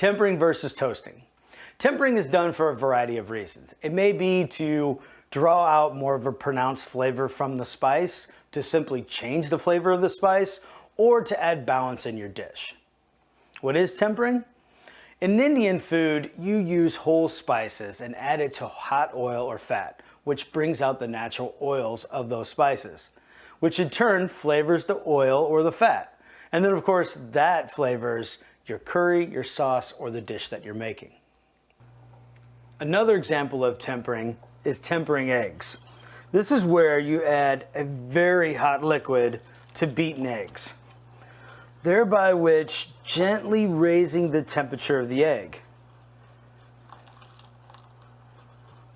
Tempering versus toasting. Tempering is done for a variety of reasons. It may be to draw out more of a pronounced flavor from the spice, to simply change the flavor of the spice, or to add balance in your dish. What is tempering? In Indian food, you use whole spices and add it to hot oil or fat, which brings out the natural oils of those spices, which in turn flavors the oil or the fat. And then of course that flavors your curry, your sauce, or the dish that you're making. Another example of tempering is tempering eggs. This is where you add a very hot liquid to beaten eggs, thereby which gently raising the temperature of the egg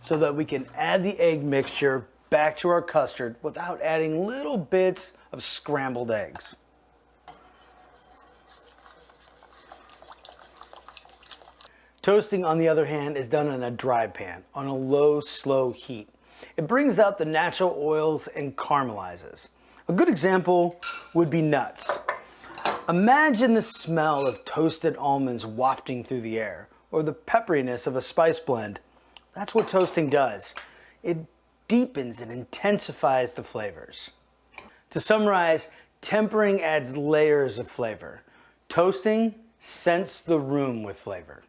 so that we can add the egg mixture back to our custard without adding little bits of scrambled eggs. Toasting, on the other hand, is done in a dry pan on a low, slow heat. It brings out the natural oils and caramelizes. A good example would be nuts. Imagine the smell of toasted almonds wafting through the air, or the pepperiness of a spice blend. That's what toasting does. It deepens and intensifies the flavors. To summarize, tempering adds layers of flavor. Toasting scents the room with flavor.